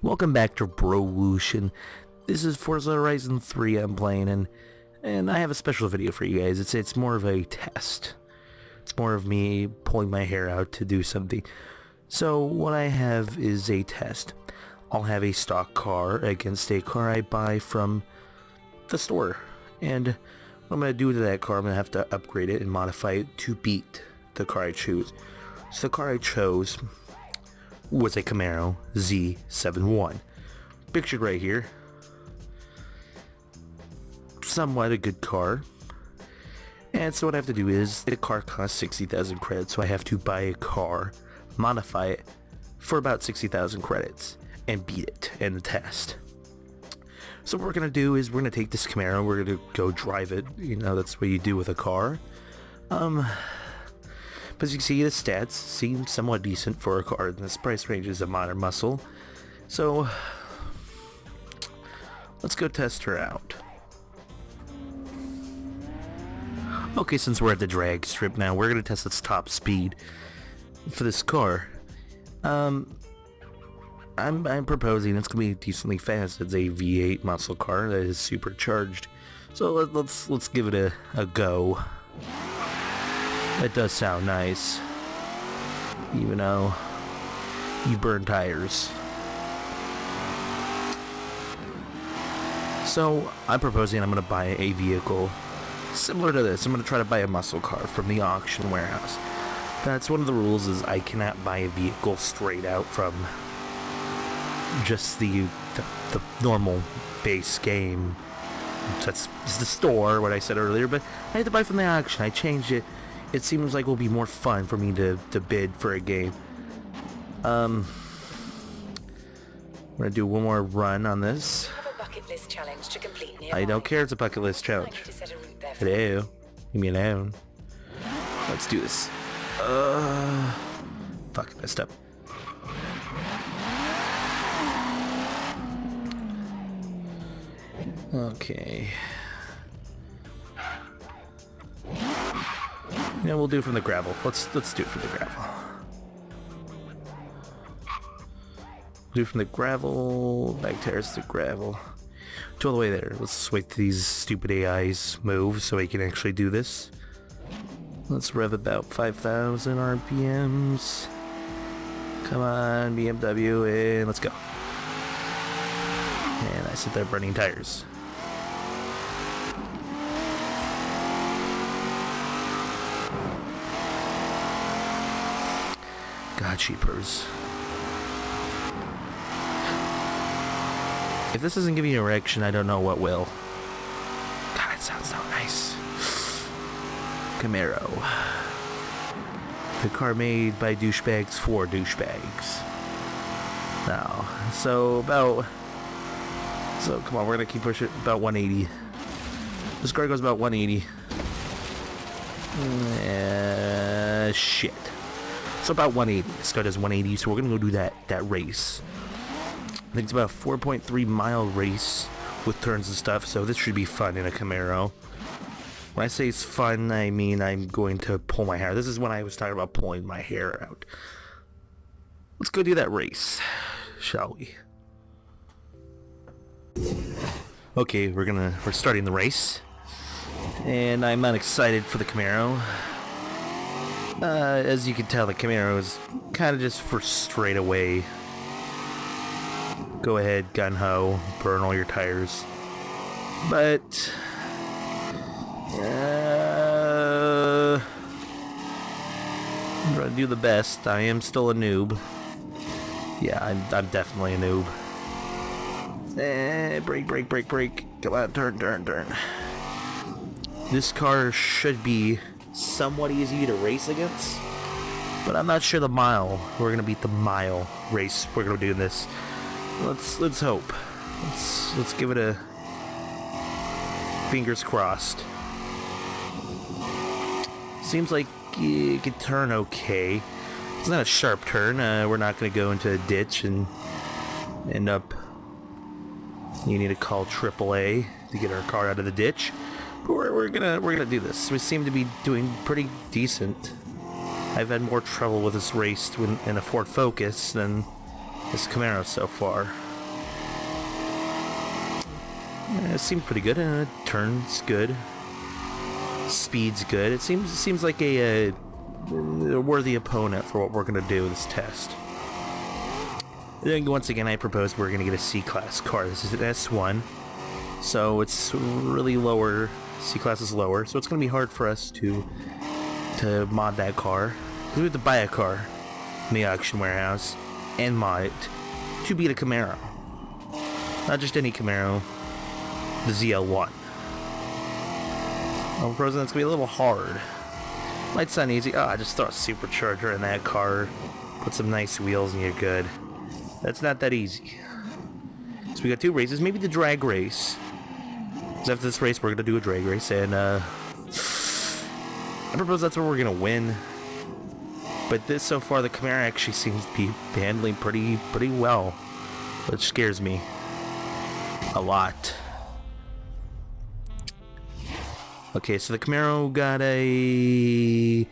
Welcome back to Brolution. This is Forza Horizon 3 I'm playing, and I have a special video for you guys. It's more of a test. It's more of me pulling my hair out to do something. So what I have is a test. I'll have a stock car against a car I buy from the store. And what I'm going to do to that car, I'm going to have to upgrade it and modify it to beat the car I choose. So the car I chose was a Camaro Z71. Pictured right here. Somewhat a good car. And so what I have to do is, the car costs 60,000 credits, so I have to buy a car, modify it for about 60,000 credits, and beat it in the test. So what we're going to do is, we're going to take this Camaro, we're going to go drive it. You know, that's what you do with a car. But as you can see, the stats seem somewhat decent for a car in this price range. Is a modern muscle. So let's go test her out. Okay, since we're at the drag strip now, we're going to test its top speed for this car. I'm proposing it's going to be decently fast. It's a V8 muscle car that is supercharged. So let's give it a go. That does sound nice, even though you burn tires. So I'm proposing I'm going to buy a vehicle similar to this. I'm going to try to buy a muscle car from the auction warehouse. That's one of the rules, is I cannot buy a vehicle straight out from just the normal base game. That's the store, what I said earlier, but I had to buy from the auction. I changed it. It seems like it will be more fun for me to bid for a game. I'm gonna do one more run on this. Have a bucket list challenge to complete nearby. I don't care, it's a bucket list challenge. Hello, leave me alone. Let's do this. Fuck, I messed up. Okay. Yeah, we'll do it from the gravel. Let's do it from the gravel. Do it from the gravel. Back tires to gravel. To all the way there. Let's wait till these stupid AIs move so I can actually do this. Let's rev about 5,000 RPMs. Come on, BMW, and let's go. And I sit there burning tires. God, cheapers. If this doesn't give you an erection, I don't know what will. God, it sounds so nice. Camaro. The car made by douchebags for douchebags. Now, so come on, we're gonna keep pushing about 180. This car goes about 180. Shit. So about 180. This car does 180, so we're gonna go do that race. I think it's about a 4.3 mile race with turns and stuff, so this should be fun in a Camaro. When I say it's fun, I mean I'm going to pull my hair. This is when I was talking about pulling my hair out. Let's go do that race, shall we? Okay, we're starting the race, and I'm not excited for the Camaro. As you can tell, the Camaro is kind of just for straight away. Go ahead, gun-ho, burn all your tires. But I'm trying to do the best. I am still a noob. Yeah, I'm definitely a noob. Brake. Come on, turn. This car should be somewhat easy to race against, but I'm not sure the mile. We're gonna beat the mile race. We're gonna do this. Let's hope. Let's give it a fingers crossed. Seems like it could turn okay. It's not a sharp turn. We're not gonna go into a ditch and end up. You need to call AAA to get our car out of the ditch. But we're gonna do this. We seem to be doing pretty decent. I've had more trouble with this race in a Ford Focus than this Camaro so far. It seems pretty good. Turns good. Speed's good. It seems like a worthy opponent for what we're gonna do this test. And then once again, I propose we're gonna get a C-class car. This is an S1, so it's really lower. C-class is lower, so it's gonna be hard for us to mod that car, because we have to buy a car in the auction warehouse and mod it to beat a Camaro. Not just any Camaro, the ZL1. I'm proposing that's gonna be a little hard. Might sound easy. Oh, just throw a supercharger in that car, put some nice wheels, and you're good. That's not that easy. So we got 2 races, maybe the drag race. So after this race, we're gonna do a drag race, and I propose that's where we're gonna win. But this so far, the Camaro actually seems to be handling pretty well, which scares me a lot. Okay, so the Camaro got a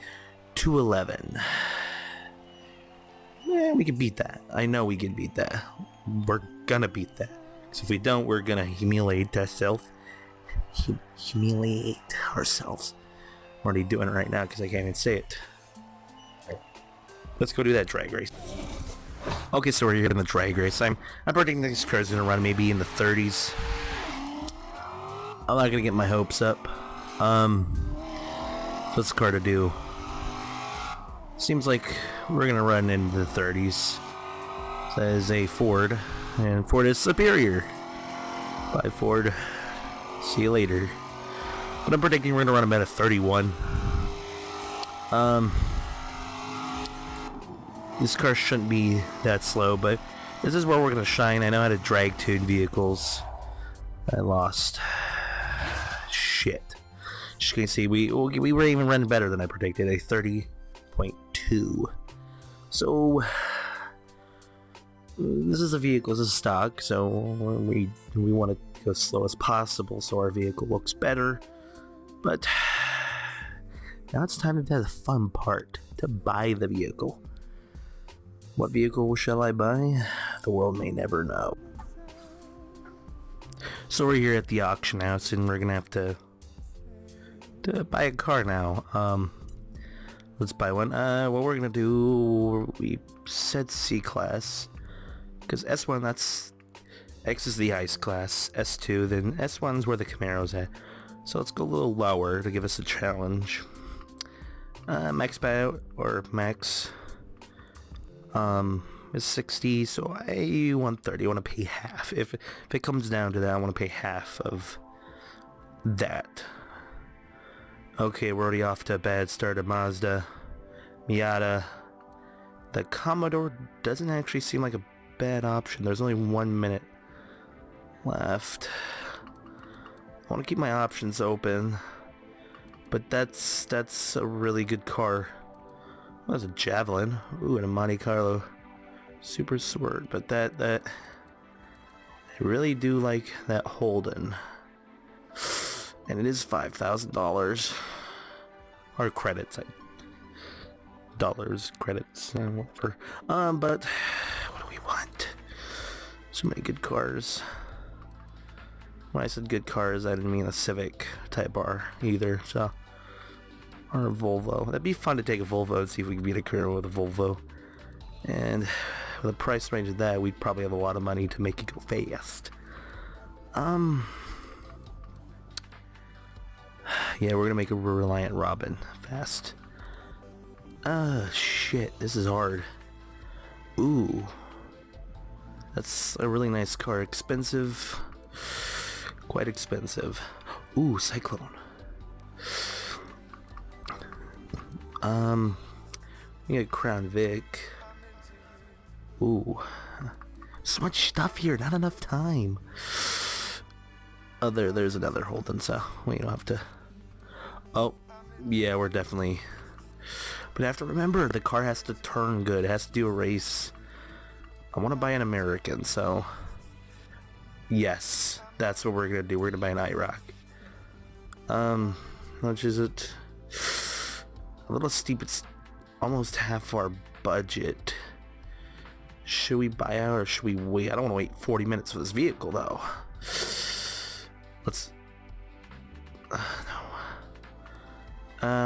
211. Yeah, we can beat that. I know we can beat that. We're gonna beat that. So if we don't, we're gonna humiliate ourselves. Humiliate ourselves. I'm already doing it right now because I can't even say it. Let's go do that drag race. Okay, so we're here in the drag race. I'm predicting this car's gonna run maybe in the 30s. I'm not gonna get my hopes up. What's the car to do? Seems like we're gonna run into the 30s. That is a Ford, and Ford is superior. Bye, Ford. See you later. But I'm predicting we're gonna run about a 31. This car shouldn't be that slow, but this is where we're gonna shine. I know how to drag tune vehicles. I lost. Shit. Just gonna see, we were even running better than I predicted, a 30.2. So this is a vehicle, this is stock, so we want to go as slow as possible so our vehicle looks better. But now it's time to do the fun part, to buy the vehicle. What vehicle shall I buy? The world may never know. So we're here at the auction house, and we're gonna have to buy a car now. Let's buy one. What we're gonna do, we said C-class, because S1, that's, X is the ice class, S2, then S1's where the Camaro's at. So let's go a little lower to give us a challenge. Max buyout, or max, is 60, so I want 30. I want to pay half. If it comes down to that, I want to pay half of that. Okay, we're already off to a bad start. A Mazda, Miata. The Commodore doesn't actually seem like a bad option. There's only 1 minute left. I want to keep my options open, but that's a really good car. Well, that's a Javelin. Ooh, and a Monte Carlo Super Sport. But that I really do like that Holden. And it is $5,000. Or credits. Dollars, credits, whatever. But what do we want? So many good cars. When I said good cars, I didn't mean a Civic Type R either, so. Or a Volvo. That'd be fun to take a Volvo and see if we can beat a Camaro with a Volvo. And with a price range of that, we'd probably have a lot of money to make it go fast. Yeah, we're gonna make a Reliant Robin fast. Shit, this is hard. Ooh. That's a really nice car. Expensive. Quite expensive. Ooh, Cyclone. We got Crown Vic. Ooh. So much stuff here, not enough time. Oh, there's another Holden, so we don't have to. Oh, yeah, we're definitely. But I have to remember, the car has to turn good. It has to do a race. I want to buy an American, so. Yes, that's what we're gonna do. We're gonna buy an IROC. How much is it? A little steep. It's almost half our budget. Should we buy out or should we wait? I don't want to wait 40 minutes for this vehicle, though. Let's no.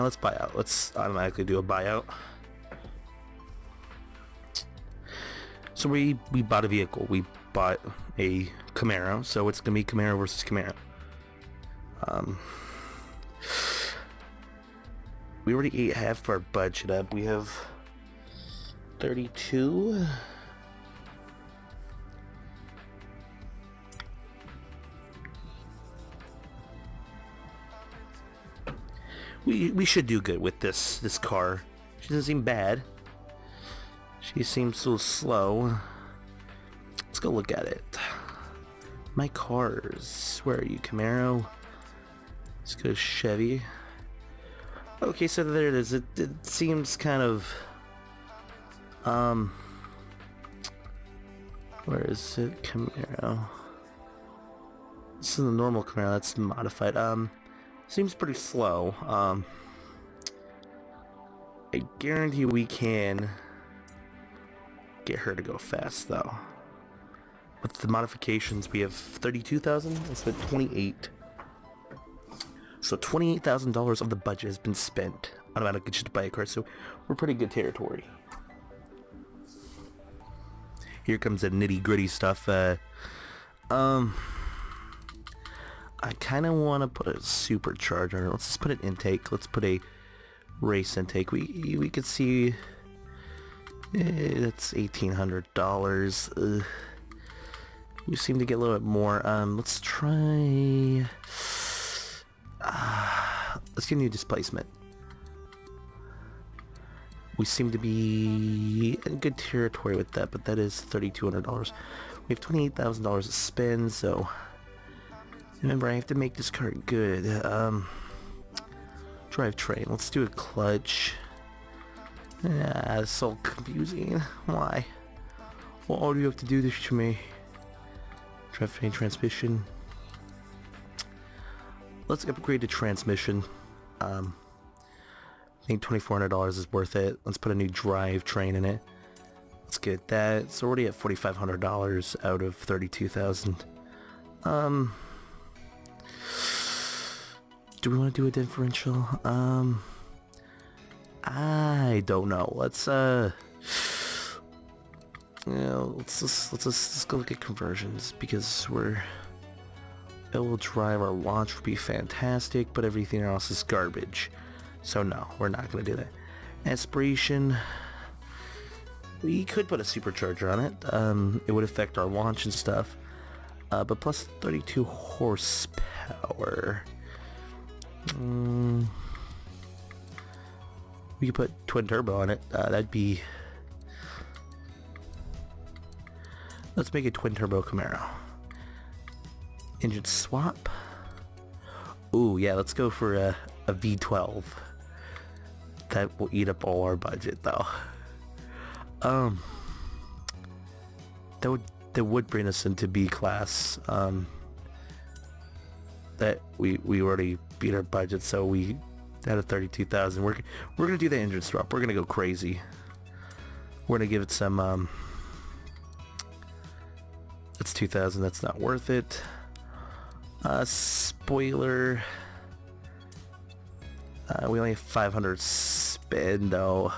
Let's buy out. Let's automatically do a buyout. So we bought a vehicle. We bought a Camaro, so it's gonna be Camaro versus Camaro. We already ate half our budget up. We have 32. We should do good with this car. She doesn't seem bad. She seems so slow. Let's go look at it. My cars. Where are you, Camaro? Let's go Chevy. Okay, so there it is. It seems kind of... Where is it? Camaro. This is the normal Camaro. That's modified. Seems pretty slow. I guarantee we can get her to go fast, though. With the modifications, we have 32,000. I spent 28. So $28,000 of the budget has been spent automatically just to buy a car. So we're pretty good territory. Here comes the nitty gritty stuff. I kind of want to put a supercharger. Let's just put an intake. Let's put a race intake. We could see that's $1,800. We seem to get a little bit more. Let's try. Let's get a new displacement. We seem to be in good territory with that, but that is $3,200. We have $28,000 to spend, so. Remember, I have to make this car good. Drivetrain. Let's do a clutch. It's so confusing. Why? Why do you have to do this to me? Drivetrain, transmission. Let's upgrade the transmission. I think $2,400 is worth it. Let's put a new drivetrain in it. Let's get that. So we're already at $4,500 out of $32,000. Do we want to do a differential? I don't know. Let's let's go look at conversions, because it will drive. Our launch will be fantastic, but everything else is garbage. So no, we're not gonna do that. Aspiration. We could put a supercharger on it. It would affect our launch and stuff. But plus 32 horsepower. We could put twin turbo on it. That'd be... Let's make a twin turbo Camaro. Engine swap. Ooh, yeah, let's go for a V12. That will eat up all our budget, though. That would bring us into B class. That we already beat our budget, so we had a 32,000. We're gonna do the engine swap. We're gonna go crazy. We're gonna give it some. That's 2,000. That's not worth it. Spoiler. We only have 500 spend though.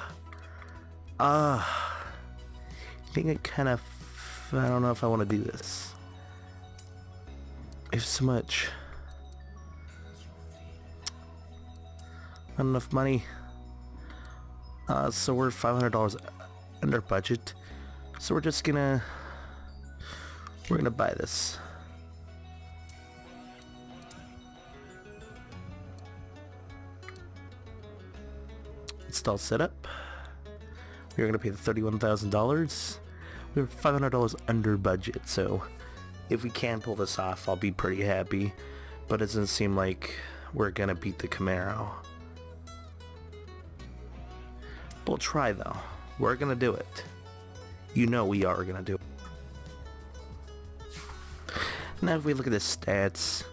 I think it kind of. I don't know if I want to do this. If so much. Not enough money. So we're $500 under budget. So we're just gonna. We're gonna buy this. Install setup. We're gonna pay the $31,000. We're $500 under budget, so if we can pull this off, I'll be pretty happy. But it doesn't seem like we're gonna beat the Camaro. We'll try though. We're gonna do it. You know we are gonna do it. Now if we look at the stats,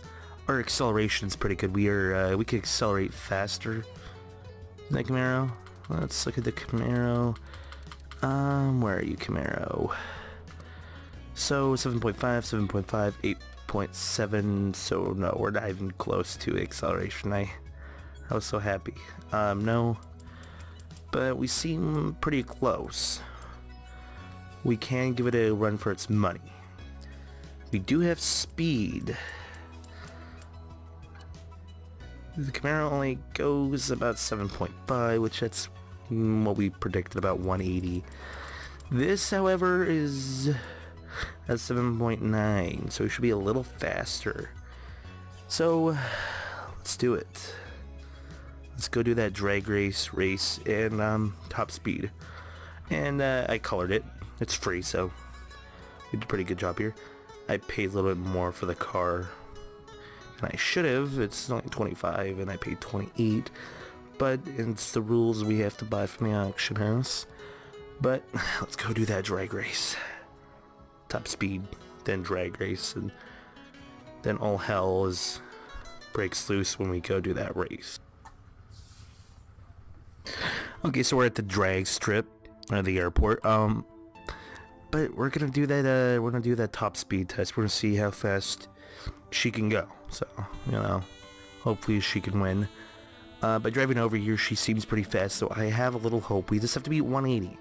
our acceleration is pretty good. We can accelerate faster than the Camaro. Let's look at the Camaro. Where are you, Camaro? So 7.5, 7.5, 28.7, so no, we're not even close to acceleration. I was so happy. No, but we seem pretty close. We can give it a run for its money. We do have speed. The Camaro only goes about 7.5, which that's what we predicted, about 180. This, however, is at 7.9, so it should be a little faster. So, let's do it. Let's go do that drag race and top speed. And I colored it. It's free, so we did a pretty good job here. I paid a little bit more for the car and I should have. It's only 25 and I paid 28, but it's the rules we have to buy from the auction house. But let's go do that drag race. Top speed, then drag race, and then all hell breaks loose when we go do that race. Okay, so we're at the drag strip at the airport. But we're gonna do that top speed test. We're gonna see how fast she can go. So, hopefully she can win. By driving over here, she seems pretty fast, so I have a little hope. We just have to beat 180.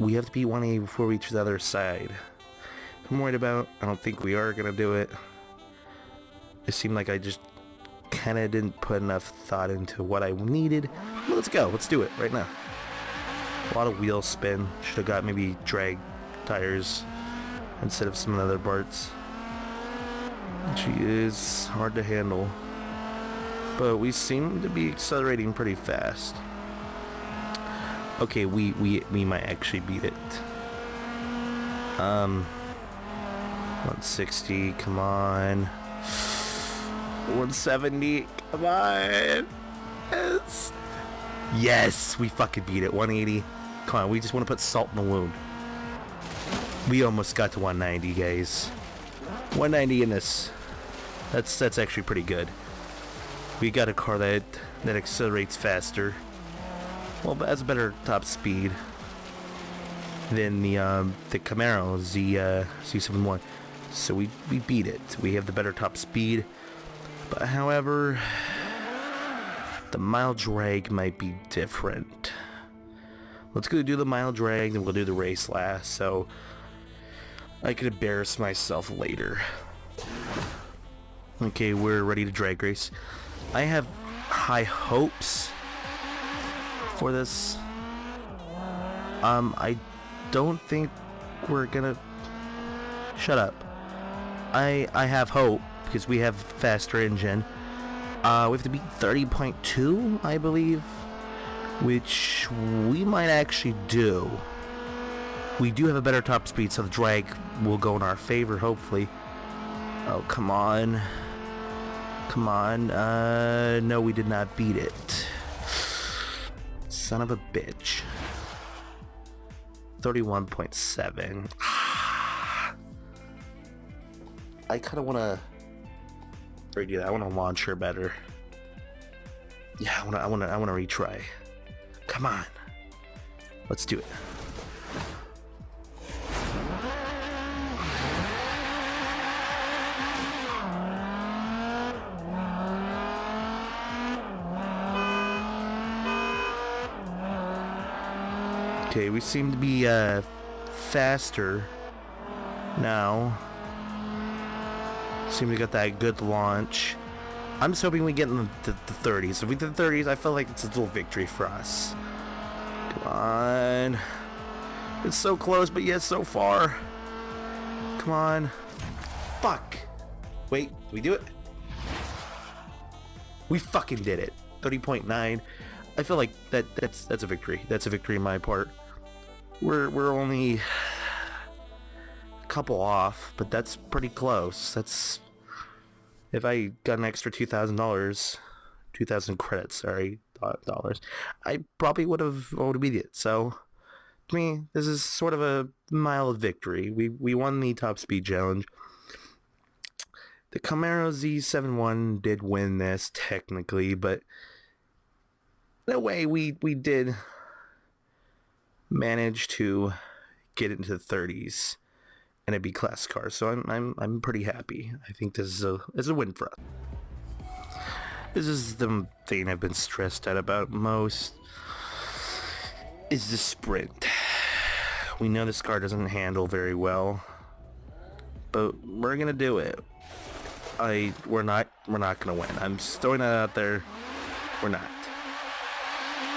We have to beat 180 before we reach the other side. I'm worried about. I don't think we are gonna do it. It seemed like I just kind of didn't put enough thought into what I needed. Well, let's go. Let's do it right now. A lot of wheel spin. Should have got maybe drag tires instead of some other parts. She is hard to handle, but we seem to be accelerating pretty fast. Okay, we might actually beat it. 160, come on. 170, come on. Yes. Yes, we fucking beat it. 180. Come on, we just want to put salt in the wound. We almost got to 190, guys. 190 in this. That's actually pretty good. We got a car that accelerates faster. Well, but has a better top speed than the Camaro Z71. So we beat it. We have the better top speed. But however, the mile drag might be different. Let's go do the mile drag and we'll do the race last, so I can embarrass myself later. Okay, we're ready to drag race. I have high hopes for this. I don't think we're gonna... Shut up. I have hope because we have faster engine. We have to beat 30.2, I believe, which we might actually do. We do have a better top speed, so the drag will go in our favor, hopefully. Oh, come on. Come on. No, we did not beat it. Son of a bitch. 31.7. I kind of want to redo that. I want to launch her better. Yeah, I want to retry. Come on. Let's do it. Okay, we seem to be faster now. Seem to get that good launch. I'm just hoping we get in the 30s. If we did the 30s, I feel like it's a little victory for us. Come on. It's so close, but yet so far. Come on. Fuck. Wait, did we do it? We fucking did it. 30.9. I feel like that's a victory. That's a victory on my part. We're only a couple off, but that's pretty close. That's, if I got an extra $2,000, 2,000 credits, sorry, dollars, I probably would have beat it. So to me, this is sort of a mild victory. We won the top speed challenge. The Camaro Z71 did win this technically, but in a way we did manage to get into the 30s in a B-class car. So I'm pretty happy. I think this is a win for us. This is the thing I've been stressed out about most, is the sprint. We know this car doesn't handle very well, but we're gonna do it. We're not gonna win. I'm just throwing that out there. We're not.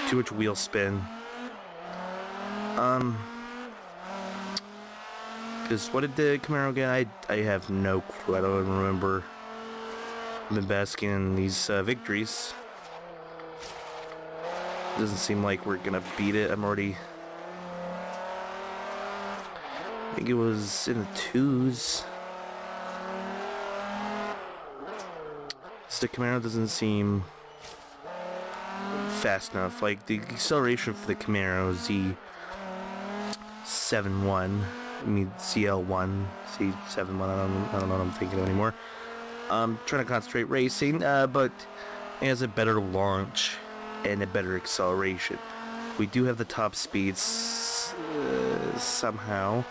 Too much wheel spin. Because what did the Camaro get? I have no clue. I don't even remember. I've been basking in these victories. Doesn't seem like we're gonna beat it. I think it was in the 2s. So the Camaro doesn't seem fast enough. Like, the acceleration for the Camaro Z71, CL1, C71, I don't know what I'm thinking of anymore. I'm trying to concentrate racing, but it has a better launch and a better acceleration. We do have the top speeds somehow.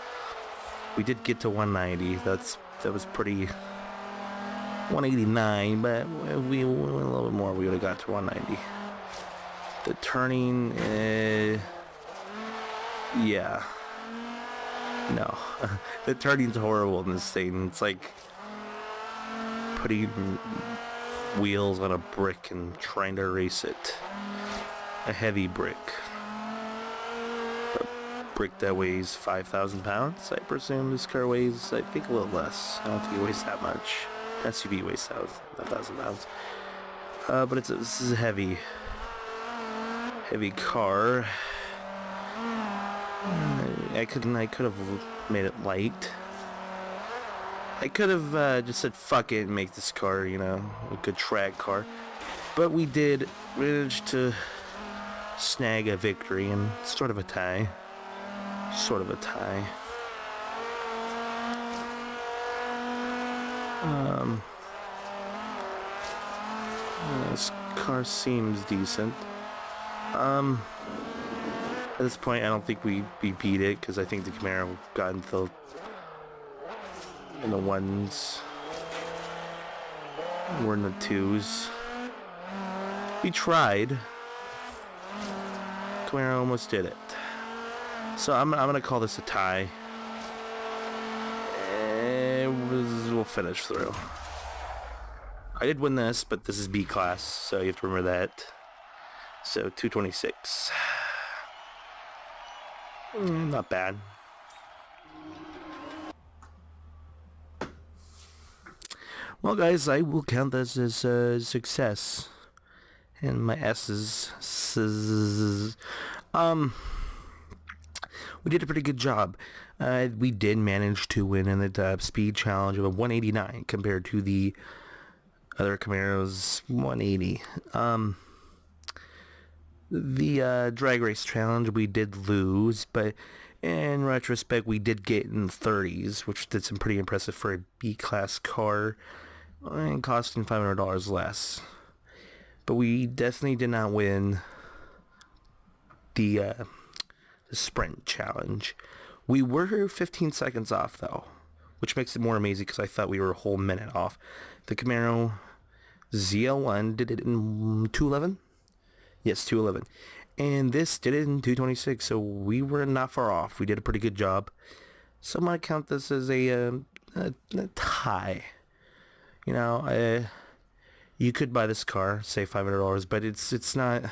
We did get to 190. That was pretty. 189, but if we went a little bit more, we would have got to 190. The turning, yeah. No. The turning's horrible in this thing. It's like putting wheels on a brick and trying to erase it. A heavy brick. A brick that weighs 5,000 pounds. I presume this car weighs, I think, a little less. I don't think it weighs that much. SUV weighs 1,000 pounds. But this is a heavy car. I could have made it light. I could have just said fuck it and make this car, you know, a good track car. But we did manage to snag a victory and sort of a tie. This car seems decent. At this point, I don't think we beat it, because I think the Camaro got in the 1s. We're in the 2s. We tried. Camaro almost did it. So I'm gonna call this a tie. We'll finish through. I did win this, but this is B class, so you have to remember that. So 226. Not bad. Well, guys, I will count this as a success. And my S's. We did a pretty good job. We did manage to win in the top speed challenge of a 189 compared to the other Camaro's 180. The drag race challenge we did lose, but in retrospect we did get in the 30s, which did some pretty impressive for a B-class car and costing $500 less. But we definitely did not win the sprint challenge. We were 15 seconds off though, which makes it more amazing because I thought we were a whole minute off. The Camaro ZL1 did it in 211? Yes, 211. And this did it in 226, so we were not far off. We did a pretty good job. So I'm going to count this as a tie. You know, you could buy this car, say $500, but it's not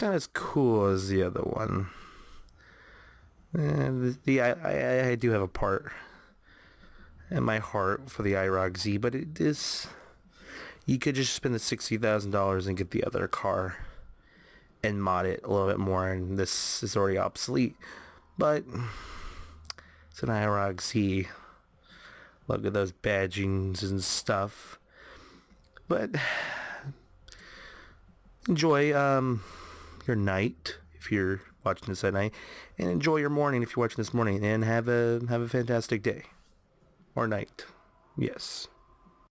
as cool as the other one. I do have a part in my heart for the IROC Z, but it is, you could just spend the $60,000 and get the other car and mod it a little bit more, and this is already obsolete. But it's an IROC Z. Look at those badgings and stuff. But enjoy your night if you're watching this at night, and enjoy your morning if you're watching this morning, and have a fantastic day or night. Yes.